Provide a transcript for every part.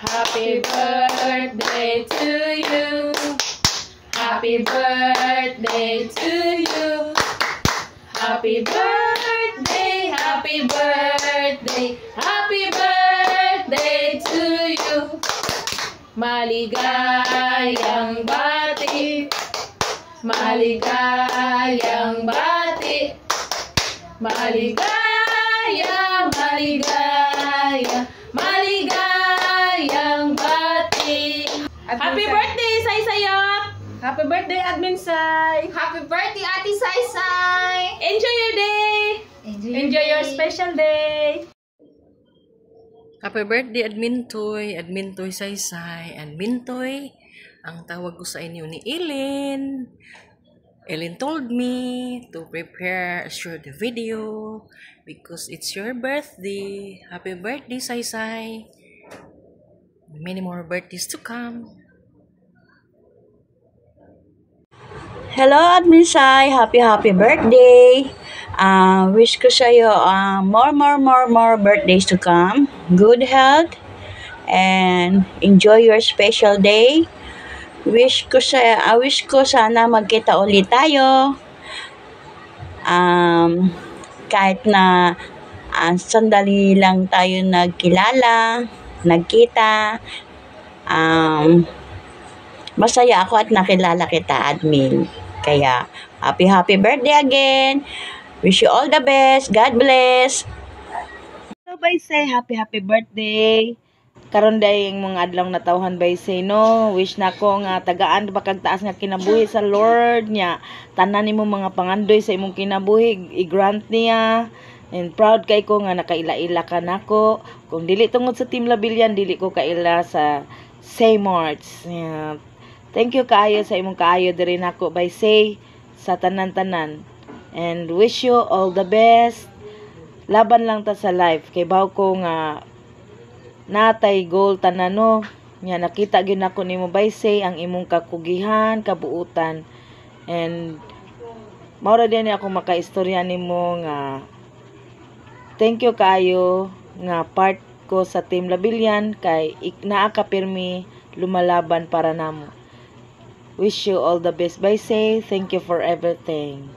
Happy birthday to you. Happy birthday to you. Happy birthday, happy birthday, happy birthday to you. Maligayang bati, maligayang bati, maligaya, maligaya, maligayang bati. Happy birthday, Sai Sayop! Happy birthday, Admin Sai! Happy birthday, Ate Sai Sai! Enjoy your day! Enjoy your special day! Happy birthday, Admin Toy! Admin Toy Sai Sai! Admin Toy, ang tawag ko sa inyo ni Ellen. Ellen told me to prepare a short video because it's your birthday. Happy birthday, Sai Sai! Many more birthdays to come. Hello, Admin Sai. Happy birthday. Wish ko sa'yo more birthdays to come. Good health. And enjoy your special day. Wish ko sana magkita ulit tayo. Kahit na sandali lang tayo nagkita. Masaya ako at nakilala kita, Admin. Kaya, happy birthday again. Wish you all the best. God bless. Hello, Baysay. Happy birthday. Karon day yung mga adlaw na tawhan, Baysay, no? Wish na ko nga tagaan bakag taas nga kinabuhi sa Lord niya. Tanan nimo mga pangandoy sa imong kinabuhi, i-grant niya. And proud kay ko nga nakaila-ila ka nako. Kung dili tungod sa Team Labilyan, dili ko kaila sa Saymarts. Yeah. Thank you kaayo sa imong kaayo diri nako, Baysay, sa tanan-tanan. And wish you all the best. Laban lang ta sa life. Kay baw ko nga natay goal tanano. Nya nakita gyud nako nimo, Baysay, ang imong kakugihan, kabuutan. And maura din ako makaistorya nimo nga thank you kaayo nga part ko sa Team Labilyan kay naa ka pirmi lumalaban para namo. Wish you all the best, Baysay. Thank you for everything.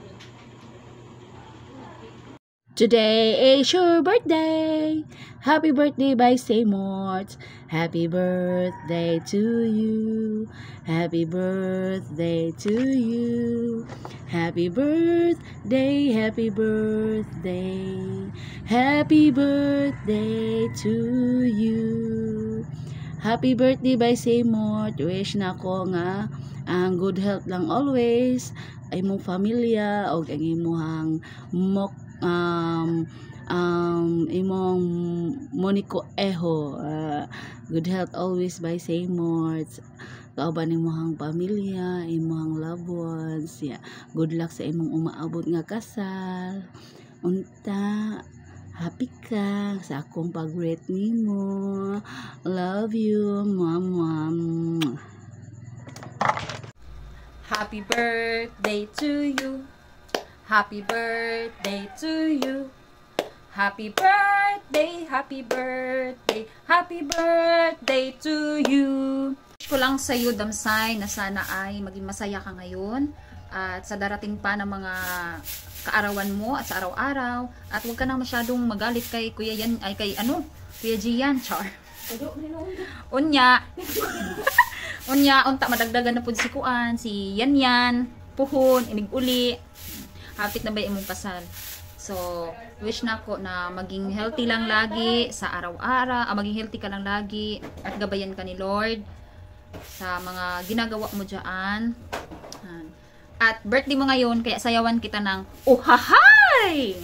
Today is your birthday. Happy birthday, Baysay Morts. Happy birthday to you. Happy birthday to you. Happy birthday, happy birthday. Happy birthday to you. Happy birthday, Baysay Mort. Wish na ko nga ang good health lang always ay mong pamilya o ang imong imong moniko eho. Good health always, Baysay Mort. Kauban imong pamilya, imong loved ones. Yeah. Good luck sa imong umaabot nga kasal. Unta happy ka sa akong pag-rate nimo. Love you, mom. Happy birthday to you. Happy birthday to you. Happy birthday, happy birthday, happy birthday to you. Wish ko lang sa iyo, Damsay, na sana ay maging masaya ka ngayon at sa darating pa ng mga kaarawan mo at sa araw-araw, at huwag ka nang masyadong magalit kay Kuya Yan, ay kay Kuya Gian, char. Unya, unta madagdagan na pud si Kuan, si Yan, puhon, inig uli. Hapit na ba imong kasal? So, wish na ko na maging healthy lang lagi sa araw-araw, maging healthy ka lang lagi at gabayan ka ni Lord sa mga ginagawa mo diyan. At birthday mo ngayon, kaya sayawan kita ng uhahay!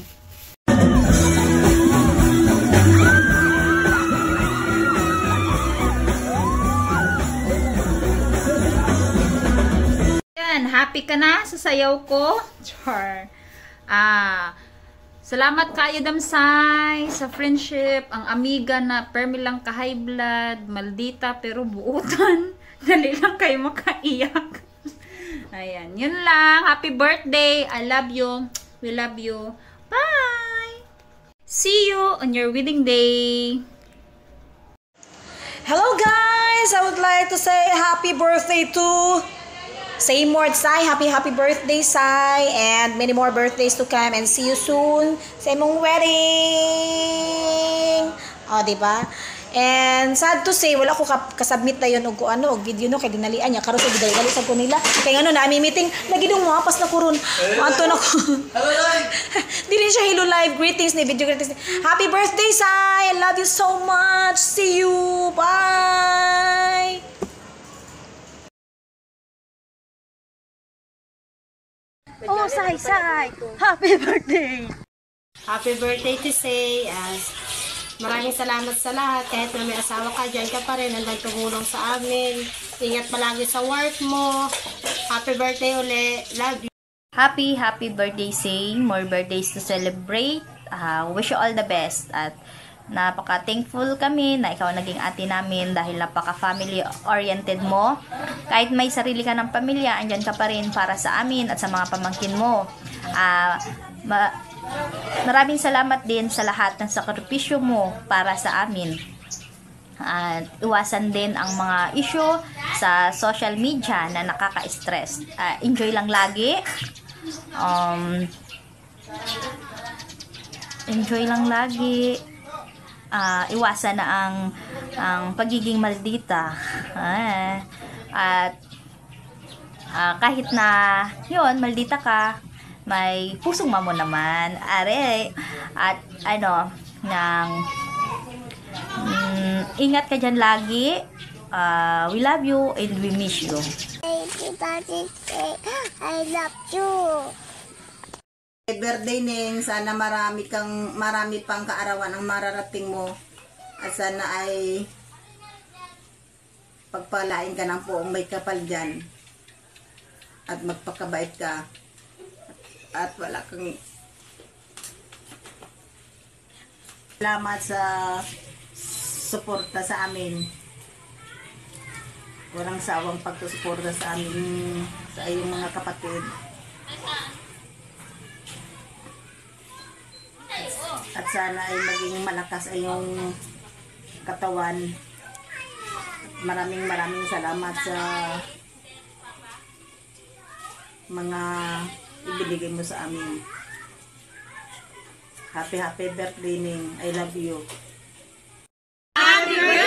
Yan, happy ka na sa sayaw ko? Char. Salamat kayo, Damsay, sa friendship, ang amiga na permi lang ka high blood, maldita pero buutan. Dali lang kayo makaiyak. Ayan, yun lang. Happy birthday. I love you. We love you. Bye! See you on your wedding day. Hello, guys! guys, I would like to say happy birthday to Seymour Sai. Happy birthday, Sai. And many more birthdays to come. And see you soon sa imong wedding. O, diba? And sad to say, wala ko kasubmit na yun og video no, kay dinalian niya. Karon sa gidali sa ko nila. Kaya ano, naami meeting, lagi dong mapas na ko ron. Anto na ko. Dili siya hello live. Greetings ni, video greetings ni. Happy birthday, Sai! I love you so much. See you. Bye! Oh, Sai! Happy birthday! Happy birthday to Say. Maraming salamat sa lahat. Kahit na may asawa ka, dyan ka pa rin. Nandang tumulong sa amin. Ingat palagi sa work mo. Happy birthday uli. Love you. Happy birthday, Say. More birthdays to celebrate. Wish you all the best. At napaka-thankful kami na ikaw naging ate namin dahil napaka-family oriented mo. Kahit may sarili ka ng pamilya, andyan ka pa rin para sa amin at sa mga pamangkin mo. Maraming salamat din sa lahat ng sakripisyo mo para sa amin. At iwasan din ang mga issue sa social media na nakaka-stress. Enjoy lang lagi. Enjoy lang lagi. Iwasan na ang pagiging maldita. At kahit na yun, maldita ka, may pusong mamo naman. Are, at ingat ka dyan lagi. We love you and we miss you. I love you. Birthday Ning, sana marami pang kaarawan ang mararating mo at sana ay pagpalain ka ng poong may kapal dyan at magpakabait ka at wala kang salamat sa suporta sa amin. Walang sawang pagsusuporta sa amin sa iyong mga kapatid. At sana ay maging malakas ay iyong katawan. Maraming salamat sa mga ibinigay mo sa amin. Happy birthday Ning. I love you. Happy birthday!